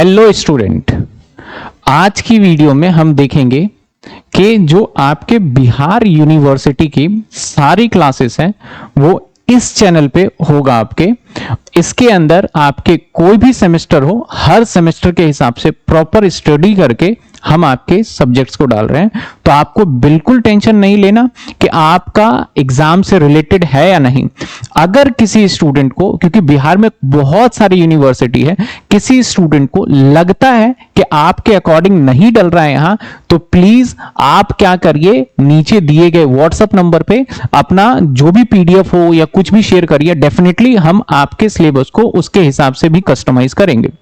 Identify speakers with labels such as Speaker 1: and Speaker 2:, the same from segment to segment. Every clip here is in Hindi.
Speaker 1: हेलो स्टूडेंट, आज की वीडियो में हम देखेंगे कि जो आपके बिहार यूनिवर्सिटी की सारी क्लासेस हैं वो इस चैनल पे होगा आपके। इसके अंदर आपके कोई भी सेमेस्टर हो, हर सेमेस्टर के हिसाब से प्रॉपर स्टडी करके हम आपके सब्जेक्ट्स को डाल रहे हैं। तो आपको बिल्कुल टेंशन नहीं लेना कि आपका एग्जाम से रिलेटेड है या नहीं। अगर किसी स्टूडेंट को, क्योंकि बिहार में बहुत सारी यूनिवर्सिटी है, किसी स्टूडेंट को लगता है कि आपके अकॉर्डिंग नहीं डल रहा है यहां, तो प्लीज आप क्या करिए, नीचे दिए गए व्हाट्सएप नंबर पे अपना जो भी पीडीएफ हो या कुछ भी शेयर करिए। डेफिनेटली हम आपके सिलेबस को उसके हिसाब से भी कस्टमाइज करेंगे।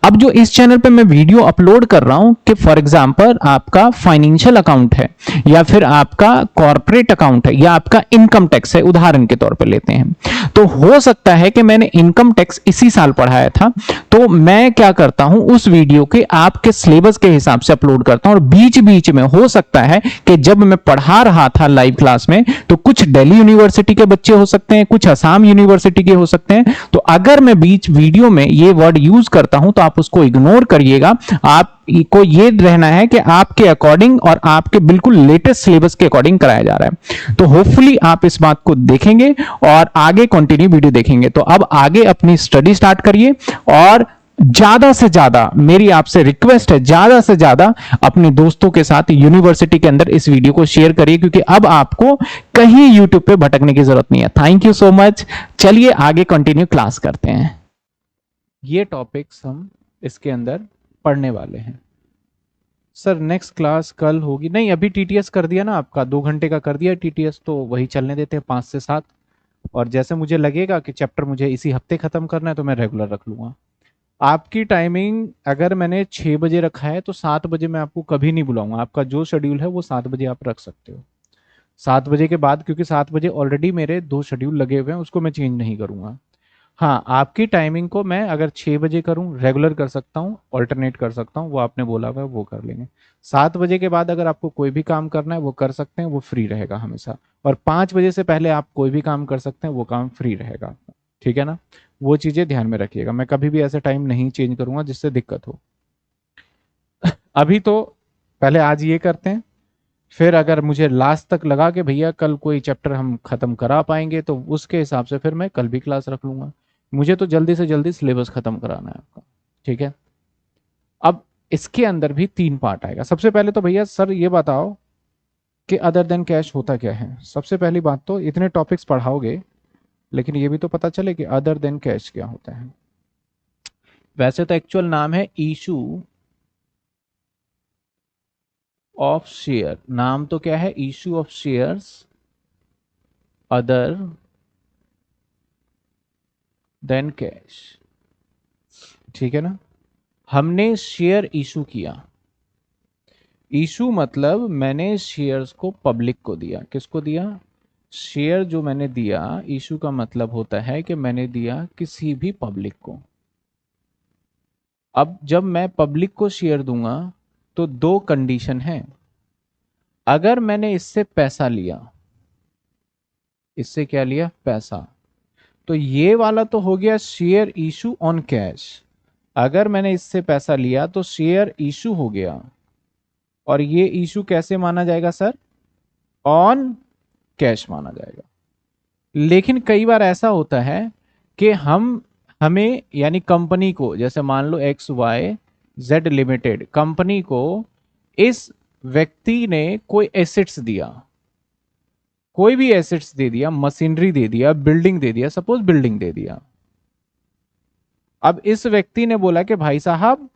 Speaker 1: अब जो इस चैनल पे मैं वीडियो अपलोड कर रहा हूं कि फॉर एग्जांपल आपका फाइनेंशियल अकाउंट है या फिर आपका कॉर्पोरेट अकाउंट है या आपका इनकम टैक्स है, उदाहरण के तौर पे लेते हैं, तो हो सकता है कि मैंने इनकम टैक्स इसी साल पढ़ाया था, तो मैं क्या करता हूं, उस वीडियो के आपके सिलेबस के हिसाब से अपलोड करता हूं। और बीच बीच में हो सकता है कि जब मैं पढ़ा रहा था लाइव क्लास में, तो कुछ दिल्ली यूनिवर्सिटी के बच्चे हो सकते हैं, कुछ असम यूनिवर्सिटी के हो सकते हैं। तो अगर मैं बीच वीडियो में ये वर्ड यूज करता हूं तो आप उसको इग्नोर करिएगा। आपको ये रहना है कि आपके अकॉर्डिंग और आपके बिल्कुल लेटेस्ट सिलेबस के अकॉर्डिंग कराया जा रहा है। तो होपफुली आप इस बात को देखेंगे और आगे कंटिन्यू वीडियो देखेंगे। तो अब आगे अपनी स्टडी स्टार्ट करिए और ज्यादा से ज्यादा मेरी आपसे रिक्वेस्ट है, ज्यादा से ज्यादा अपने दोस्तों के साथ यूनिवर्सिटी के अंदर इस वीडियो को शेयर करिए, क्योंकि अब आपको कहीं यूट्यूब पे भटकने की जरूरत नहीं है। Thank you so much. चलिए आगे कंटिन्यू क्लास करते हैं। ये टॉपिक्स हम इसके अंदर पढ़ने वाले हैं। सर नेक्स्ट क्लास कल होगी? नहीं, अभी टीटीएस कर दिया ना आपका, 2 घंटे का कर दिया टीटीएस, तो वही चलने देते हैं 5 से 7। और जैसे मुझे लगेगा कि चैप्टर मुझे इसी हफ्ते खत्म करना है तो मैं रेगुलर रख लूंगा। आपकी टाइमिंग अगर मैंने 6 बजे रखा है तो 7 बजे मैं आपको कभी नहीं बुलाऊंगा। आपका जो शेड्यूल है वो 7 बजे आप रख सकते हो। 7 बजे के बाद, क्योंकि 7 बजे ऑलरेडी मेरे 2 शेड्यूल लगे हुए हैं, उसको मैं चेंज नहीं करूंगा। हाँ, आपकी टाइमिंग को मैं अगर 6 बजे करूं, रेगुलर कर सकता हूं, ऑल्टरनेट कर सकता हूं, वो आपने बोला हुआ है वो कर लेंगे। 7 बजे के बाद अगर आपको कोई भी काम करना है वो कर सकते हैं, वो फ्री रहेगा हमेशा। और 5 बजे से पहले आप कोई भी काम कर सकते हैं, वो काम फ्री रहेगा आपका। ठीक है ना? वो चीज़ें ध्यान में रखिएगा। मैं कभी भी ऐसा टाइम नहीं चेंज करूंगा जिससे दिक्कत हो। अभी तो पहले आज ये करते हैं, फिर अगर मुझे लास्ट तक लगा कि भैया कल कोई चैप्टर हम खत्म करा पाएंगे तो उसके हिसाब से फिर मैं कल भी क्लास रख लूंगा। मुझे तो जल्दी से जल्दी सिलेबस खत्म कराना है आपका। ठीक है? अब इसके अंदर भी 3 पार्ट आएगा। सबसे पहले तो भैया सर ये बताओ कि अदर देन कैश होता क्या है। सबसे पहली बात तो इतने टॉपिक्स पढ़ाओगे, लेकिन ये भी तो पता चले कि अदर देन कैश क्या होता है। वैसे तो एक्चुअल नाम है इशू ऑफ शेयर। नाम तो क्या है? Issue of shares other than cash. ठीक है ना? हमने शेयर इशू किया। इशू मतलब मैंने शेयर्स को पब्लिक को दिया। किसको दिया? शेयर जो मैंने दिया, इशू का मतलब होता है कि मैंने दिया किसी भी पब्लिक को। अब जब मैं पब्लिक को शेयर दूंगा तो 2 कंडीशन है। अगर मैंने इससे पैसा लिया, इससे क्या लिया? पैसा, तो ये वाला तो हो गया शेयर इशू ऑन कैश। अगर मैंने इससे पैसा लिया तो शेयर इशू हो गया। और ये इशू कैसे माना जाएगा सर? ऑन कैश माना जाएगा। लेकिन कई बार ऐसा होता है कि हमें यानी कंपनी को, जैसे मान लो XYZ लिमिटेड कंपनी को, इस व्यक्ति ने कोई एसेट्स दिया, कोई भी एसेट्स दे दिया, मशीनरी दे दिया, बिल्डिंग दे दिया, सपोज बिल्डिंग दे दिया। अब इस व्यक्ति ने बोला कि भाई साहब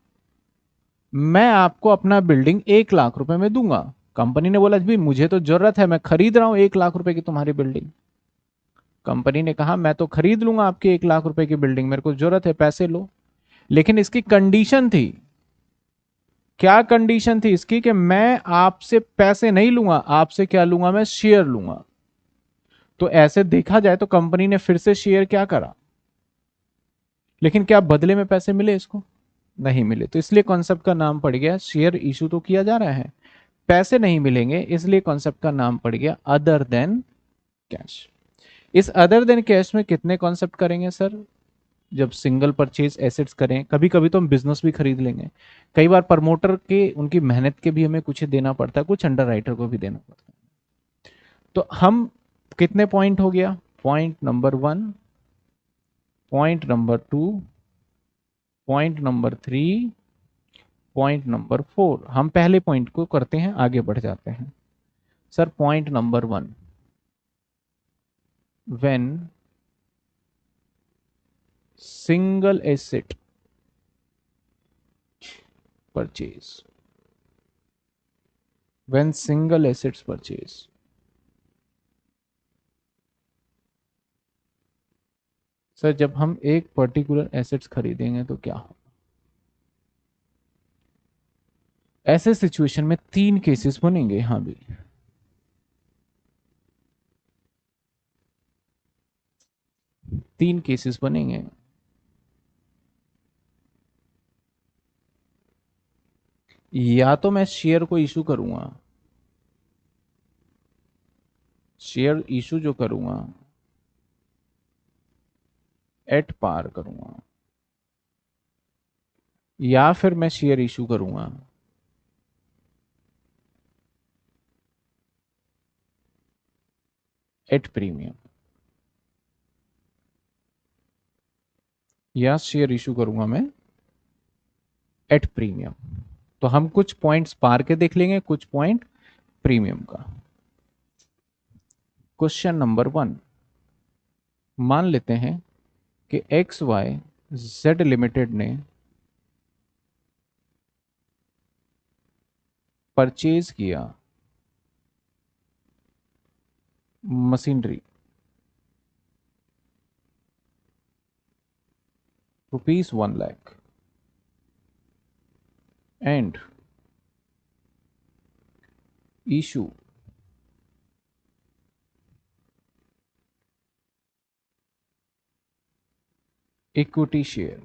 Speaker 1: मैं आपको अपना बिल्डिंग 1 लाख रुपए में दूंगा। कंपनी ने बोला भाई मुझे तो जरूरत है, मैं खरीद रहा हूं 1 लाख रुपए की तुम्हारी बिल्डिंग। कंपनी ने कहा मैं तो खरीद लूंगा आपकी 1 लाख रुपए की बिल्डिंग, मेरे को जरूरत है, पैसे लो। लेकिन इसकी कंडीशन थी, क्या कंडीशन थी इसकी? कि मैं आपसे पैसे नहीं लूंगा, आपसे क्या लूंगा? मैं शेयर लूंगा। तो ऐसे देखा जाए तो कंपनी ने फिर से शेयर क्या करा, लेकिन क्या बदले में पैसे मिले इसको? नहीं मिले। तो इसलिए कॉन्सेप्ट का नाम पड़ गया, शेयर इशू तो किया जा रहा है, पैसे नहीं मिलेंगे, इसलिए कॉन्सेप्ट का नाम पड़ गया अदर देन कैश। इस अदर देन कैश में कितने कॉन्सेप्ट करेंगे सर? जब सिंगल परचेज एसेट्स करें, कभी कभी तो हम बिजनेस भी खरीद लेंगे, कई बार प्रमोटर के उनकी मेहनत के भी हमें कुछ देना पड़ता है, कुछ अंडर राइटर को भी देना पड़ता है। तो हम कितने पॉइंट हो गया, point number 1, point number 2, point number 3, point number 4। हम पहले पॉइंट को करते हैं, आगे बढ़ जाते हैं। Sir point number 1, when single asset purchase, when single assets purchase. Sir जब हम एक पर्टिकुलर एसेट्स खरीदेंगे तो क्या हो, ऐसे सिचुएशन में 3 केसेस बनेंगे यहां भी। तीन केसेस बनेंगे। या तो मैं शेयर को इशू करूंगा, शेयर इशू जो करूंगा एट पार करूंगा, या फिर मैं शेयर इशू करूंगा एट प्रीमियम, या शेयर इशू करूंगा मैं एट प्रीमियम। तो हम कुछ पॉइंट्स पार के देख लेंगे, कुछ पॉइंट प्रीमियम का। क्वेश्चन नंबर 1, मान लेते हैं कि एक्स वाई जेड लिमिटेड ने परचेज किया machinery ₹1,00,000 and issue equity share.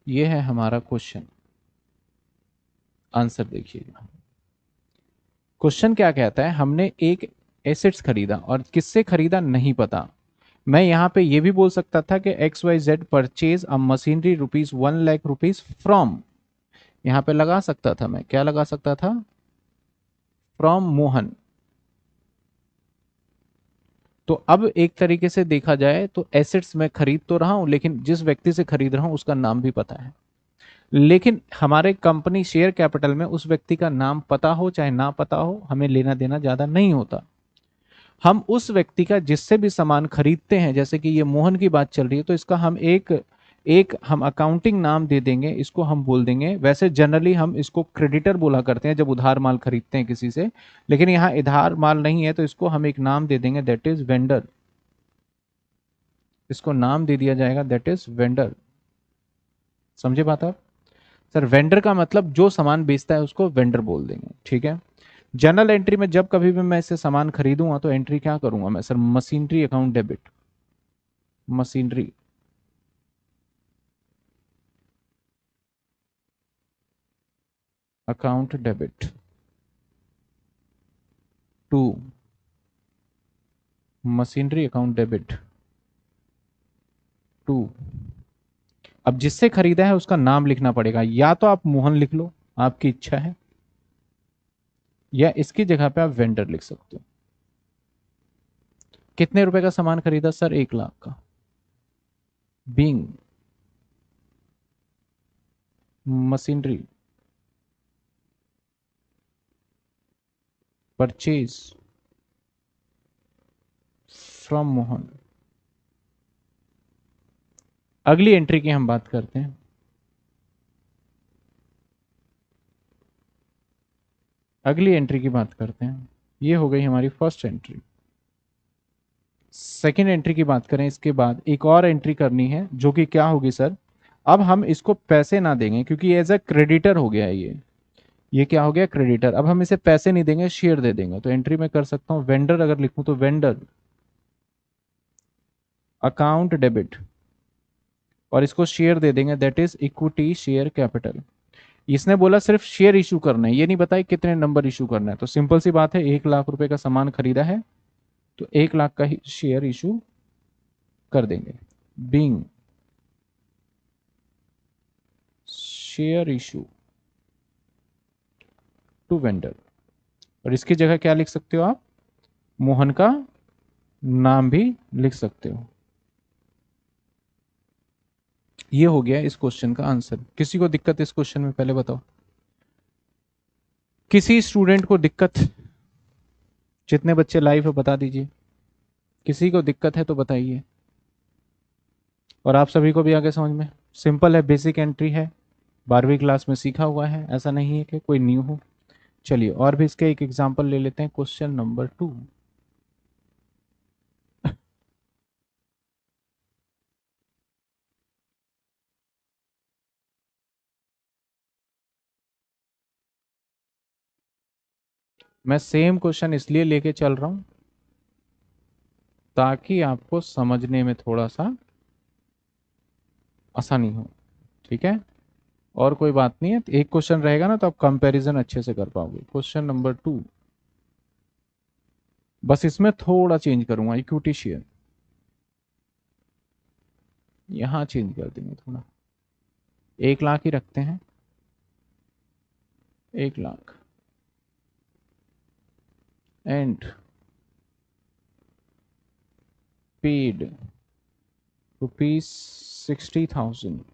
Speaker 1: यह है हमारा क्वेश्चन। आंसर देखिएगा। क्वेश्चन क्या कहता है, हमने एक एसेट्स खरीदा और किससे खरीदा नहीं पता। मैं यहां पे ये भी बोल सकता था कि X Y Z purchase a machinery ₹1,00,000 from, यहां पे लगा सकता था, मैं क्या लगा सकता था, फ्रॉम मोहन। तो अब एक तरीके से देखा जाए तो एसेट्स मैं खरीद तो रहा हूं, लेकिन जिस व्यक्ति से खरीद रहा हूं उसका नाम भी पता है। लेकिन हमारे कंपनी शेयर कैपिटल में उस व्यक्ति का नाम पता हो चाहे ना पता हो, हमें लेना देना ज्यादा नहीं होता। हम उस व्यक्ति का जिससे भी सामान खरीदते हैं, जैसे कि ये मोहन की बात चल रही है, तो इसका हम एक एक हम अकाउंटिंग नाम दे देंगे, इसको हम बोल देंगे, वैसे जनरली हम इसको क्रेडिटर बोला करते हैं जब उधार माल खरीदते हैं किसी से, लेकिन यहाँ उधार माल नहीं है तो इसको हम एक नाम दे देंगे, दैट इज वेंडर। इसको नाम दे दिया जाएगा, दैट इज वेंडर। समझे बात आप? सर वेंडर का मतलब जो सामान बेचता है उसको वेंडर बोल देंगे, ठीक है। जनरल एंट्री में जब कभी भी मैं इसे सामान खरीदूंगा तो एंट्री क्या करूंगा मैं, sir machinery account debit, machinery account debit to machinery account debit to. अब जिससे खरीदा है उसका नाम लिखना पड़ेगा, या तो आप मोहन लिख लो, आपकी इच्छा है, या इसकी जगह पे आप वेंडर लिख सकते हो। कितने रुपए का सामान खरीदा सर, 1,00,000 का। Being machinery purchase from Mohan. अगली एंट्री की हम बात करते हैं। अगली एंट्री की बात करते हैं, ये हो गई हमारी फर्स्ट एंट्री। सेकेंड एंट्री की बात करें, इसके बाद एक और एंट्री करनी है जो कि क्या होगी सर, अब हम इसको पैसे ना देंगे क्योंकि एज अ क्रेडिटर हो गया है ये क्या हो गया, क्रेडिटर। अब हम इसे पैसे नहीं देंगे, शेयर दे देंगे। तो एंट्री में कर सकता हूं वेंडर, अगर लिखूं तो वेंडर अकाउंट डेबिट, और इसको शेयर दे देंगे, that is equity share capital. इसने बोला सिर्फ शेयर इशू करना है, ये नहीं बताया कितने नंबर इशू करना है। तो सिंपल सी बात है, 1,00,000 रुपए का सामान खरीदा है तो 1,00,000 का ही शेयर इशू कर देंगे being share issue to vendor, और इसकी जगह क्या लिख सकते हो आप, मोहन का नाम भी लिख सकते हो। ये हो गया इस क्वेश्चन का आंसर। किसी को दिक्कत इस क्वेश्चन में, पहले बताओ, किसी स्टूडेंट को दिक्कत? जितने बच्चे लाइव है बता दीजिए, किसी को दिक्कत है तो बताइए। और आप सभी को भी आगे समझ में सिंपल है, बेसिक एंट्री है, 12वीं क्लास में सीखा हुआ है, ऐसा नहीं है कि कोई न्यू हो। चलिए और भी इसके एक एग्जांपल ले लेते हैं। क्वेश्चन नंबर 2, मैं सेम क्वेश्चन इसलिए लेके चल रहा हूं ताकि आपको समझने में थोड़ा सा आसानी हो, ठीक है। और कोई बात नहीं है, एक क्वेश्चन रहेगा ना तो आप कंपैरिजन अच्छे से कर पाओगे। क्वेश्चन नंबर 2, बस इसमें थोड़ा चेंज करूंगा, इक्विटी शेयर यहां चेंज कर देंगे थोड़ा, 1 लाख ही रखते हैं, 1 lakh and paid ₹60,000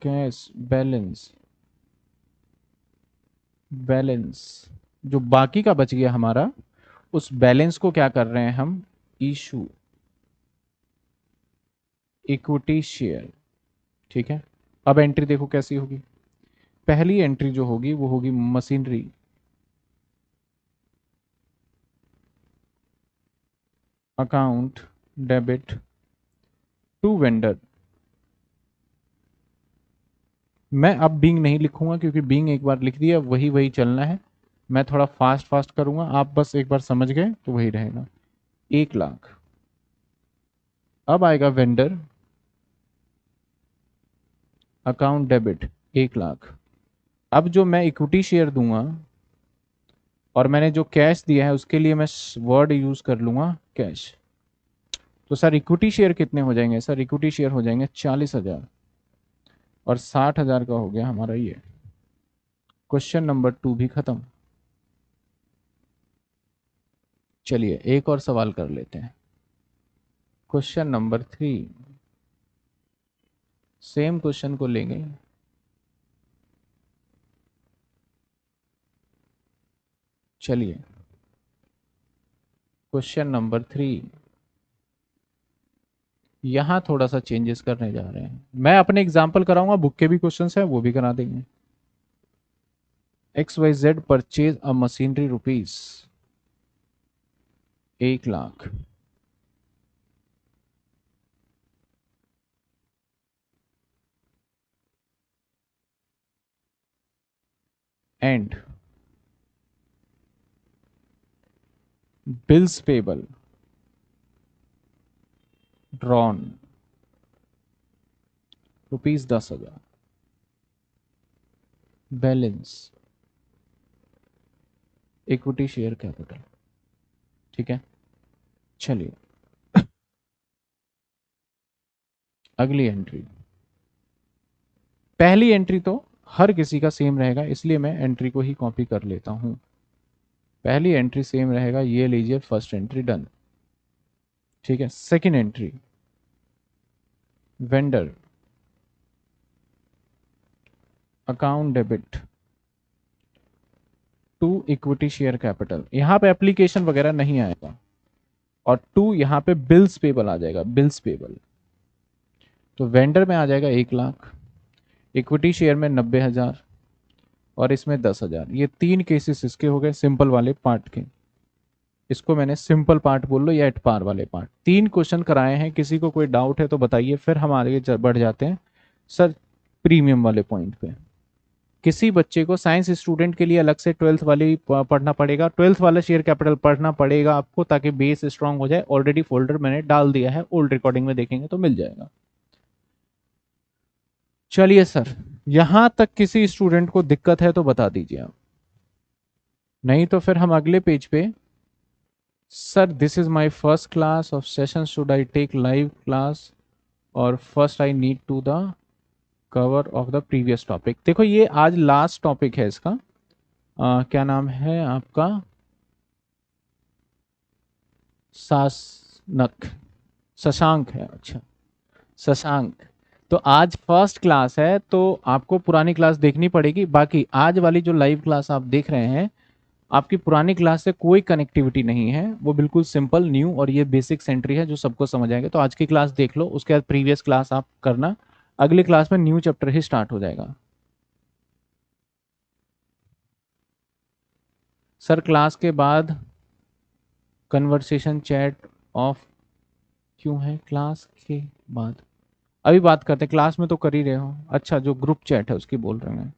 Speaker 1: cash balance जो बाकी का बच गया हमारा, उस बैलेंस को क्या कर रहे हैं हम, इशू इक्विटी शेयर, ठीक है। अब एंट्री देखो कैसी होगी। पहली एंट्री जो होगी वो होगी machinery, account debit to vendor. मैं अब बीइंग नहीं लिखूंगा क्योंकि बीइंग एक बार लिख दिया, वही वही चलना है। मैं थोड़ा फास्ट फास्ट करूंगा, आप बस एक बार समझ गए तो वही रहेगा। 1 लाख, अब आएगा वेंडर अकाउंट डेबिट 1 लाख। अब जो मैं इक्विटी शेयर दूंगा और मैंने जो कैश दिया है उसके लिए मैं वर्ड यूज कर लूंगा कैश। तो सर इक्विटी शेयर कितने हो जाएंगे, सर इक्विटी शेयर हो जाएंगे 40,000, और 60,000 का हो गया हमारा ये। क्वेश्चन नंबर 2 भी खत्म। चलिए एक और सवाल कर लेते हैं। क्वेश्चन नंबर 3, सेम क्वेश्चन को लेंगे, चलिए क्वेश्चन नंबर 3, यहां थोड़ा सा चेंजेस करने जा रहे हैं। मैं अपने एग्जाम्पल कराऊंगा, बुक के भी क्वेश्चंस हैं वो भी करा देंगे। XYZ purchase a machinery rupees 1 lakh, and bills payable drawn ₹10,000, balance equity share capital, ठीक है। चलिए अगली एंट्री, पहली एंट्री तो हर किसी का सेम रहेगा इसलिए मैं एंट्री को ही कॉपी कर लेता हूं। पहली एंट्री सेम रहेगा, ये लीजिए फर्स्ट एंट्री डन, ठीक है। Second entry vendor account debit to equity share capital, यहां पे एप्लीकेशन वगैरह नहीं आएगा, और 2 यहां पे बिल्स पेबल आ जाएगा, बिल्स पेबल। तो वेंडर में आ जाएगा 1 लाख, इक्विटी शेयर में 90,000, और इसमें 10,000। ये 3 केसेस इसके हो गए सिंपल वाले पार्ट के। इसको मैंने सिंपल पार्ट बोल लो या एट पार वाले पार्ट। 3 क्वेश्चन कराए हैं, किसी को कोई डाउट है तो बताइए, फिर हम आगे बढ़ जाते हैं सर प्रीमियम वाले पॉइंट पे। किसी बच्चे को साइंस स्टूडेंट के लिए अलग से 12th वाली पढ़ना पड़ेगा, 12th वाला शेयर कैपिटल पढ़ना पड़ेगा आपको ताकि बेस स्ट्रांग हो जाए। ऑलरेडी फोल्डर मैंने डाल दिया है, ओल्ड रिकॉर्डिंग में देखेंगे तो मिल जाएगा। चलिए सर, यहां तक किसी स्टूडेंट को दिक्कत है तो बता दीजिए आप, नहीं तो फिर हम अगले पेज पे sir this is my first class of session, should I take live class और first I need to the cover of the previous topic. देखो ये आज लास्ट टॉपिक है इसका। क्या नाम है आपका? सासनक, शशांक है। अच्छा, शशांक। तो आज फर्स्ट क्लास है तो आपको पुरानी क्लास देखनी पड़ेगी। बाकी आज वाली जो लाइव क्लास आप देख रहे हैं, आपकी पुरानी क्लास से कोई कनेक्टिविटी नहीं है, वो बिल्कुल सिंपल न्यू और ये बेसिक एंट्री है जो सबको समझ आएगा। तो आज की क्लास देख लो, उसके बाद प्रीवियस क्लास आप करना, अगली क्लास में न्यू चैप्टर ही स्टार्ट हो जाएगा। सर क्लास के बाद कन्वर्सेशन चैट ऑफ क्यों है क्लास के बाद? अभी बात करते हैं, क्लास में तो कर ही रहे हो। अच्छा, जो ग्रुप चैट है उसकी बोल रहे हैं।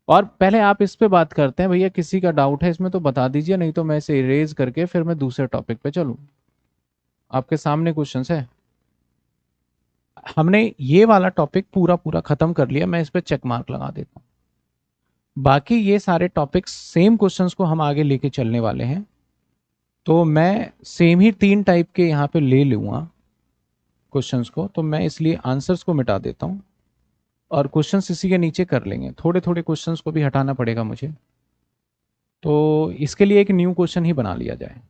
Speaker 1: और पहले आप इस पे बात करते हैं भैया, किसी का डाउट है इसमें तो बता दीजिए, नहीं तो मैं इसे इरेज करके फिर मैं दूसरे टॉपिक पे चलूँ। आपके सामने क्वेश्चंस है। हमने ये वाला टॉपिक पूरा पूरा खत्म कर लिया, मैं इस पे चेक मार्क लगा देता हूँ। बाकी ये सारे टॉपिक्स सेम क्वेश्चंस को हम आगे लेके चलने वाले हैं, तो मैं सेम ही 3 टाइप के यहाँ पे ले लूँगा क्वेश्चंस को, तो मैं इसलिए आंसर्स को मिटा देता हूँ और क्वेश्चंस इसी के नीचे कर लेंगे। थोड़े थोड़े क्वेश्चंस को भी हटाना पड़ेगा मुझे, तो इसके लिए एक न्यू क्वेश्चन ही बना लिया जाए।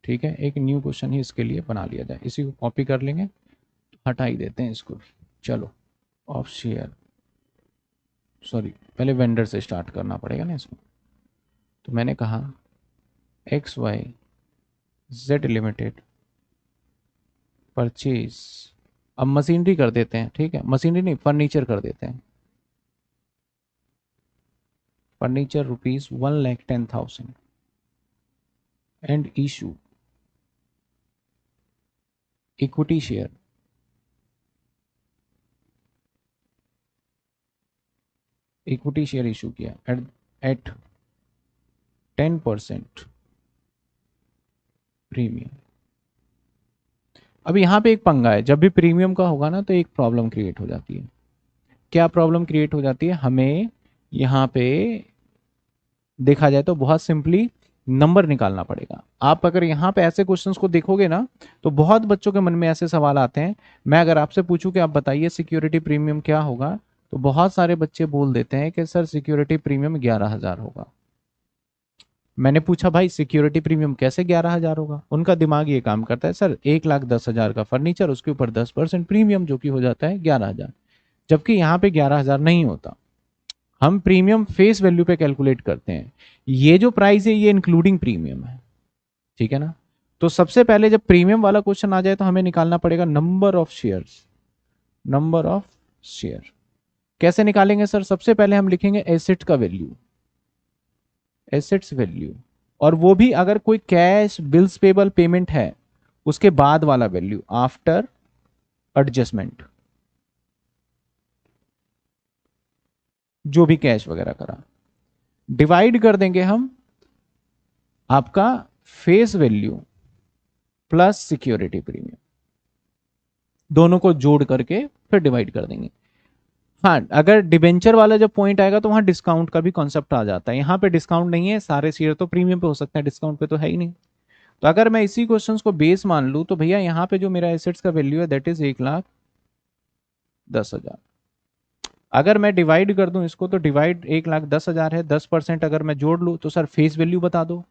Speaker 1: ठीक है, एक न्यू क्वेश्चन ही इसके लिए बना लिया जाए, इसी को कॉपी कर लेंगे, हटा ही देते हैं इसको भी। चलो, ऑफ शेयर, सॉरी पहले वेंडर से स्टार्ट करना पड़ेगा ना इसमें। तो मैंने कहा X Y Z limited purchase, अब मशीनरी कर देते हैं। ठीक है, मशीनरी नहीं, फर्नीचर कर देते हैं। Furniture rupees 1,10,000 and issue equity share, equity share issue किया एट 10% प्रीमियम। अब यहाँ पे एक पंगा है, जब भी प्रीमियम का होगा ना तो एक प्रॉब्लम क्रिएट हो जाती है। क्या प्रॉब्लम क्रिएट हो जाती है? हमें यहाँ पे देखा जाए तो बहुत सिंपली नंबर निकालना पड़ेगा। आप अगर यहाँ पे ऐसे क्वेश्चंस को देखोगे ना, तो बहुत बच्चों के मन में ऐसे सवाल आते हैं। मैं अगर आपसे पूछूं कि आप बताइए सिक्योरिटी प्रीमियम क्या होगा, तो बहुत सारे बच्चे बोल देते हैं कि सर सिक्योरिटी प्रीमियम 11,000 होगा। मैंने पूछा भाई सिक्योरिटी प्रीमियम कैसे 11,000 होगा? उनका दिमाग ये काम करता है, सर 1,10,000 का फर्नीचर, उसके ऊपर 10% प्रीमियम, जो कि हो जाता है 11,000। जबकि यहाँ पे 11,000 नहीं होता, हम प्रीमियम फेस वैल्यू पे कैलकुलेट करते हैं। ये जो प्राइस है ये इंक्लूडिंग प्रीमियम है, ठीक है ना। तो सबसे पहले जब प्रीमियम वाला क्वेश्चन आ जाए तो हमें निकालना पड़ेगा number of shares. Number of share कैसे निकालेंगे सर? सबसे पहले हम लिखेंगे एसेट का वैल्यू, एसेट्स वैल्यू, और वो भी अगर कोई कैश बिल्स पेबल पेमेंट है उसके बाद वाला वैल्यू आफ्टर एडजस्टमेंट, जो भी कैश वगैरह करा, डिवाइड कर देंगे हम आपका face value plus security premium, दोनों को जोड़ करके फिर डिवाइड कर देंगे। हाँ, अगर डिबेंचर वाला जब पॉइंट आएगा तो वहां डिस्काउंट का भी कॉन्सेप्ट आ जाता है। यहाँ पे डिस्काउंट नहीं है, सारे शेयर तो प्रीमियम पे हो सकते हैं, डिस्काउंट पे तो है ही नहीं। तो अगर मैं इसी क्वेश्चन को बेस मान लूं तो भैया यहाँ पे जो मेरा एसेट्स का वैल्यू है दैट इज 1,10,000। अगर मैं डिवाइड कर दूं इसको तो डिवाइड 1,10,000 है, 10% अगर मैं जोड़ लूं तो सर फेस वैल्यू बता दो।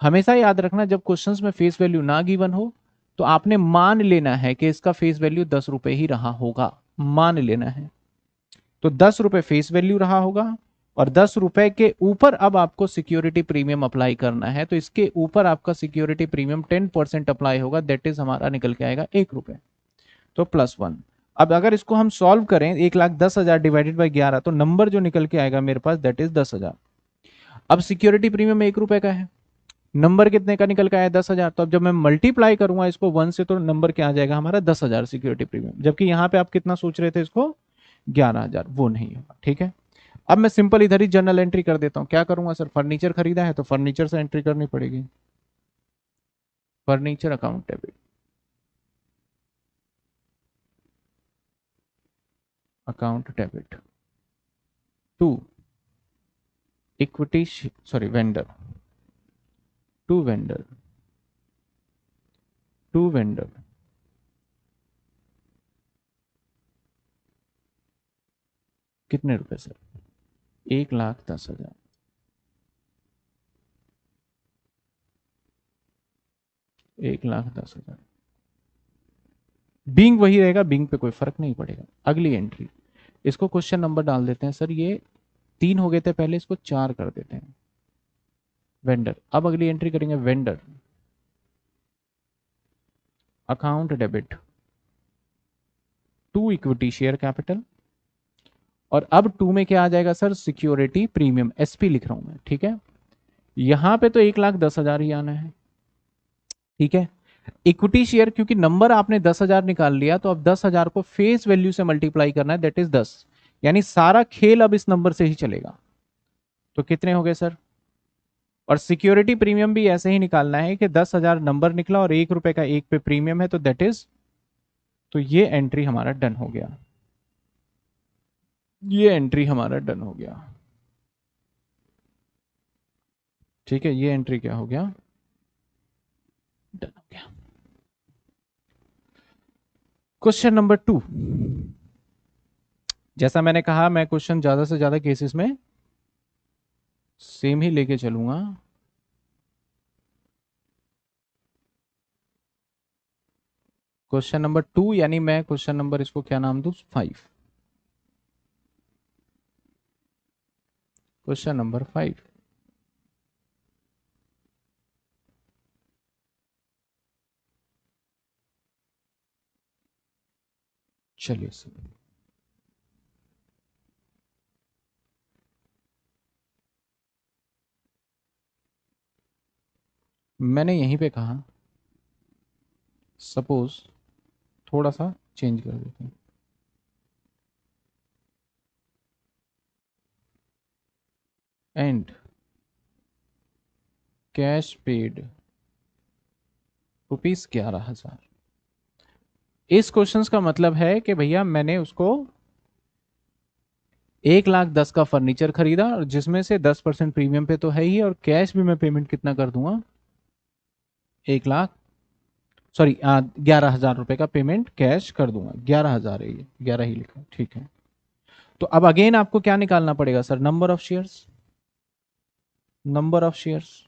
Speaker 1: हमेशा याद रखना जब क्वेश्चंस में फेस वैल्यू ना गिवन हो तो आपने मान लेना है कि इसका फेस वैल्यू 10 रुपए ही रहा होगा, मान लेना है। तो 10 रुपए फेस वैल्यू रहा होगा और 10 रुपए के ऊपर अब आपको सिक्योरिटी प्रीमियम अप्लाई करना है, तो इसके ऊपर आपका सिक्योरिटी प्रीमियम 10% अप्लाई होगा, दैट इज हमारा निकल के आएगा 1 रुपए, तो +1। अब अगर इसको हम सॉल्व करें 1,10,000 डिवाइडेड बाई 11, तो नंबर जो निकल के आएगा मेरे पास दैट इज 10,000। अब सिक्योरिटी प्रीमियम 1 रुपए का है, नंबर कितने का निकल के आया 10,000। तो अब जब मैं मल्टीप्लाई करूंगा इसको 1 से तो नंबर क्या आ जाएगा हमारा 10,000 सिक्योरिटी प्रीमियम। जबकि यहाँ पे आप कितना सोच रहे थे इसको 11,000, वो नहीं होगा। ठीक है, अब मैं सिंपल इधर ही जर्नल एंट्री कर देता हूँ। क्या करूंगा सर? फर्नीचर खरीदा है तो फर्नीचर से एंट्री करनी पड़ेगी, furniture account debit, account debit to equity, sorry vendor, to vendor to vendor. कितने रुपए सर? 1,10,000। एक लाख 10,000। बिंग वही रहेगा, बिंग पे कोई फर्क नहीं पड़ेगा। अगली एंट्री, इसको क्वेश्चन नंबर डाल देते हैं सर। ये 3 हो गए थे पहले, इसको 4 कर देते हैं। वेंडर। अब अगली एंट्री करेंगे vendor account debit to equity share capital. और अब टू में क्या आ जाएगा सर? सिक्योरिटी प्रीमियम, एसपी लिख रहा हूं मैं, ठीक है। यहां पे तो 1,10,000 ही आना है, ठीक है। इक्विटी शेयर, क्योंकि नंबर आपने 10,000 निकाल लिया, तो अब 10,000 को फेस वैल्यू से मल्टीप्लाई करना है, दैट इज 10। यानी सारा खेल अब इस नंबर से ही चलेगा। तो कितने हो गए सर? और सिक्योरिटी प्रीमियम भी ऐसे ही निकालना है कि 10,000 नंबर निकला और 1 रुपए का एक पे प्रीमियम है, तो दैट इज, तो ये एंट्री हमारा डन हो गया। ये एंट्री हमारा डन हो गया, ठीक है। ये एंट्री क्या हो गया? डन हो गया। Question number 2। जैसा मैंने कहा, मैं क्वेश्चन ज्यादा से ज्यादा केसेस में सेम ही लेके चलूंगा। क्वेश्चन नंबर 2, यानी मैं क्वेश्चन नंबर इसको क्या नाम दूं? 5। Question number 5। चलिए सर, मैंने यहीं पे कहा, सपोज थोड़ा सा चेंज कर देते हैं। And cash paid ₹11,000। इस क्वेश्चन का मतलब है कि भैया मैंने उसको 1,10,000 का फर्नीचर खरीदा, और जिसमें से 10% प्रीमियम पे तो है ही, और कैश भी मैं पेमेंट कितना कर दूंगा? 1,00,000, सॉरी 11,000 रुपए का पेमेंट कैश कर दूंगा। 11,000 है, ये 11 ही लिखा, ठीक है। तो अब अगेन आपको क्या निकालना पड़ेगा sir? Number of shares. Number of shares.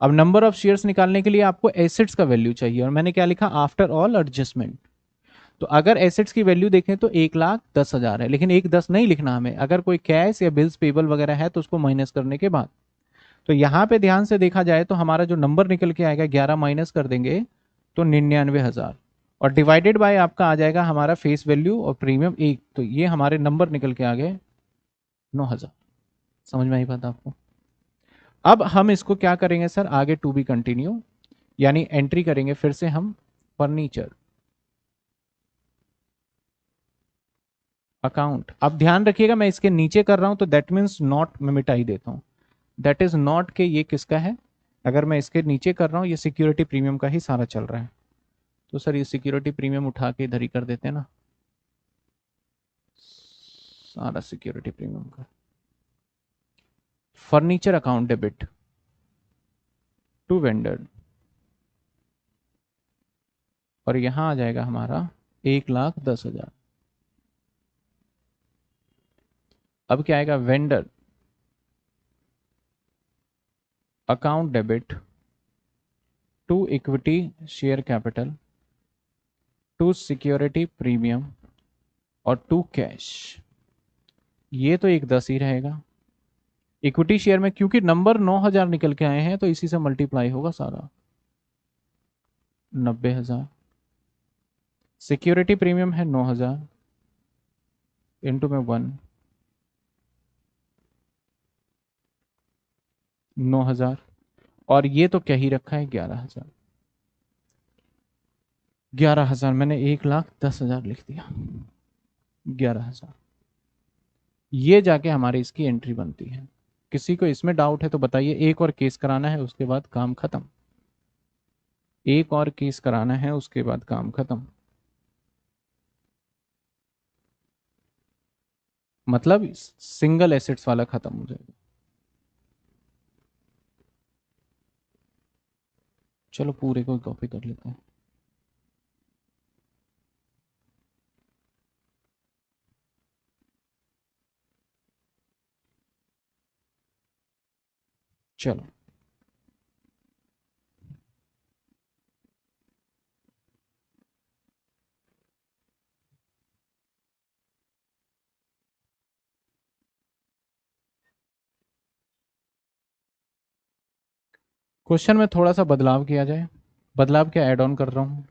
Speaker 1: अब नंबर ऑफ शेयर्स निकालने के लिए आपको एसेट्स का वैल्यू चाहिए, और मैंने क्या लिखा? After all adjustment. तो अगर एसेट्स की वैल्यू देखें तो 1,10,000 है, लेकिन 1,10 नहीं लिखना हमें। अगर कोई कैश या बिल्स पेबल वगैरह है तो उसको माइनस करने के बाद, तो यहां पे ध्यान से देखा जाए तो हमारा जो नंबर निकल के आएगा, 11 माइनस कर देंगे तो 99,000, और डिवाइडेड बाय आपका आ जाएगा हमारा फेस वैल्यू और प्रीमियम 1, तो ये हमारे नंबर निकल के आ गए 9,000। समझ में आई बात आपको? अब हम इसको क्या करेंगे सर? आगे टू बी कंटिन्यू, यानी एंट्री करेंगे फिर से हम फर्नीचर अकाउंट। अब ध्यान रखिएगा, मैं इसके नीचे कर रहा हूं तो दैट मीन्स नॉट मैं मिटा ही देता हूं। दैट इज नॉट के ये किसका है। अगर मैं इसके नीचे कर रहा हूं, ये सिक्योरिटी प्रीमियम का ही सारा चल रहा है, तो सर ये सिक्योरिटी प्रीमियम उठा के इधर ही कर देते हैं ना, सारा सिक्योरिटी प्रीमियम का। Furniture account debit to vendor, और यहां आ जाएगा हमारा 1,10,000। अब क्या आएगा? Vendor account debit to equity share capital to security premium और टू कैश। ये तो 1,10 ही रहेगा। इक्विटी शेयर में क्योंकि नंबर 9,000 निकल के आए हैं, तो इसी से मल्टीप्लाई होगा सारा, 90,000। सिक्योरिटी प्रीमियम है 9,000, इंटू में 1, 9,000, और ये तो क्या ही रखा है? 11,000। 11,000 मैंने 1,10,000 लिख दिया, 11,000। ये जाके हमारी इसकी एंट्री बनती है। किसी को इसमें डाउट है तो बताइए। एक और केस कराना है, उसके बाद काम खत्म। एक और केस कराना है, उसके बाद काम खत्म। मतलब सिंगल एसेट्स वाला खत्म हो जाएगा। चलो पूरे को कॉपी कर लेते हैं। चलो क्वेश्चन में थोड़ा सा बदलाव किया जाए। बदलाव क्या ऐड ऑन कर रहा हूं।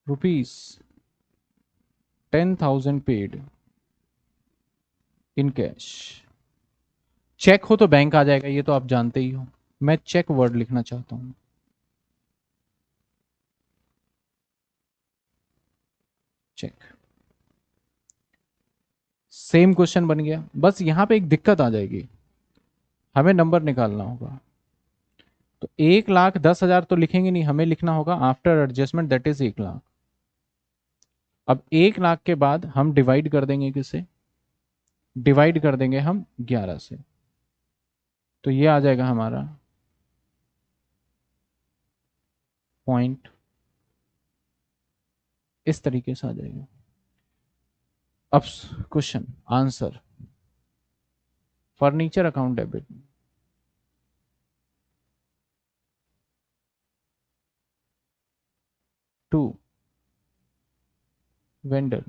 Speaker 1: Rupees 10,000 paid in cash. Cheque हो तो बैंक आ जाएगा, ये तो आप जानते ही हो। मैं चेक वर्ड लिखना चाहता हूं। चेक। सेम क्वेश्चन बन गया, बस यहां पे एक दिक्कत आ जाएगी, हमें नंबर निकालना होगा। तो 1,10,000 तो लिखेंगे नहीं, हमें लिखना होगा आफ्टर एडजस्टमेंट दैट इज 1,00,000। अब 1,00,000 के बाद हम डिवाइड कर देंगे किससे, डिवाइड कर देंगे हम 11 से। तो ये आ जाएगा हमारा पॉइंट, इस तरीके से आ जाएगा। अब question answer, furniture account debit. To vendor.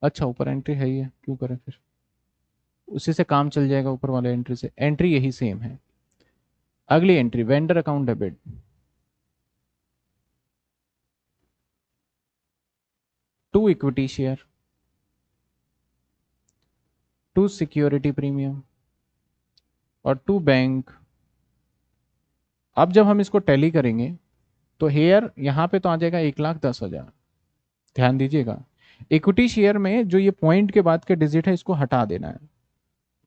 Speaker 1: अच्छा ऊपर एंट्री है ही है, क्यों करें फिर, उसी से काम चल जाएगा, ऊपर वाले एंट्री से। एंट्री यही सेम है। अगली entry vendor account debit. To equity share, to security premium और टू बैंक। अब जब हम इसको टैली करेंगे तो हेयर यहां पे तो आ जाएगा 1,10,000। ध्यान दीजिएगा, इक्विटी शेयर में जो ये पॉइंट के बाद के डिजिट है इसको हटा देना है।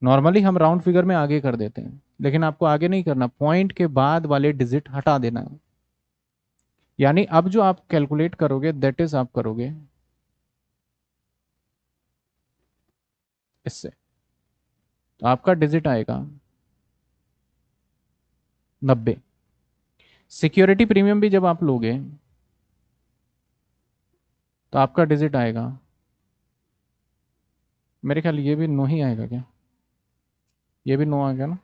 Speaker 1: नॉर्मली हम राउंड फिगर में आगे कर देते हैं, लेकिन आपको आगे नहीं करना, पॉइंट के बाद वाले डिजिट हटा देना है। यानी अब जो आप कैलकुलेट करोगे दैट इज आप करोगे इससे, तो आपका डिजिट आएगा 90। सिक्योरिटी प्रीमियम भी जब आप लोगे तो आपका डिजिट आएगा, मेरे ख्याल ये भी 9 ही आएगा क्या, ये भी 9 आ गया ना,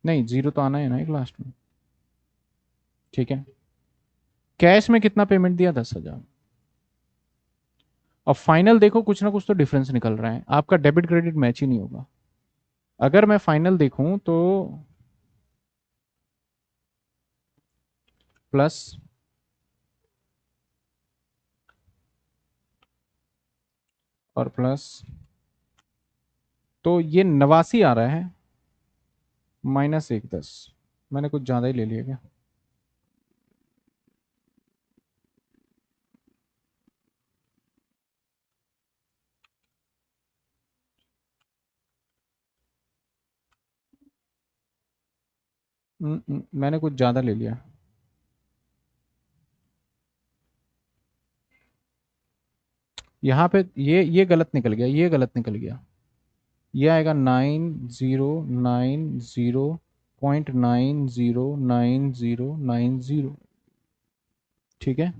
Speaker 1: नहीं 0 तो आना है ना एक लास्ट में। ठीक है, कैश में कितना पेमेंट दिया, 10,000। अब फाइनल देखो, कुछ ना कुछ तो डिफरेंस निकल रहा है, आपका डेबिट क्रेडिट मैच ही नहीं होगा। अगर मैं फाइनल देखूं तो प्लस और प्लस, तो ये 89 आ रहा है, माइनस 1,10। मैंने कुछ ज्यादा ही ले लिया क्या। मैंने कुछ ज्यादा ले लिया। यहाँ पे ये गलत निकल गया, ये गलत निकल गया। ये आएगा 9090.909090। ठीक है,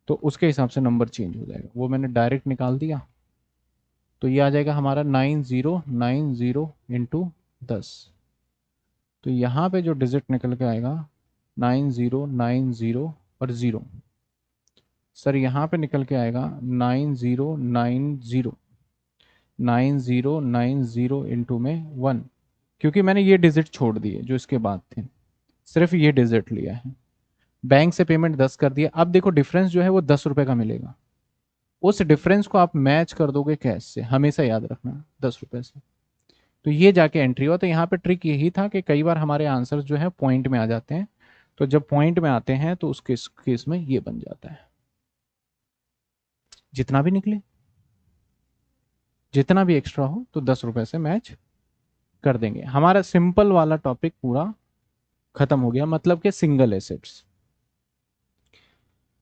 Speaker 1: तो उसके हिसाब से नंबर चेंज हो जाएगा, वो मैंने डायरेक्ट निकाल दिया। तो ये आ जाएगा हमारा 9090 इंटू 10। तो यहाँ पे जो डिजिट निकल के आएगा 9090 और 0। सर यहाँ पे निकल के आएगा 9090 इंटू में 1, क्योंकि मैंने ये डिजिट छोड़ दिए जो इसके बाद थे, सिर्फ ये डिजिट लिया है। बैंक से पेमेंट 10 कर दिया। अब देखो डिफरेंस जो है वो 10 रुपए का मिलेगा, उस डिफरेंस को आप मैच कर दोगे कैश से, हमेशा याद रखना 10 रुपए से। तो ये जाके एंट्री हुआ। तो यहाँ पे ट्रिक यही था कि कई बार हमारे आंसर जो है पॉइंट में आ जाते हैं, तो जब पॉइंट में आते हैं तो उस केस में ये बन जाता है। जितना भी निकले, जितना भी एक्स्ट्रा हो तो 10 रुपए से मैच कर देंगे। हमारा सिंपल वाला टॉपिक पूरा खत्म हो गया, मतलब कि सिंगल एसेट्स।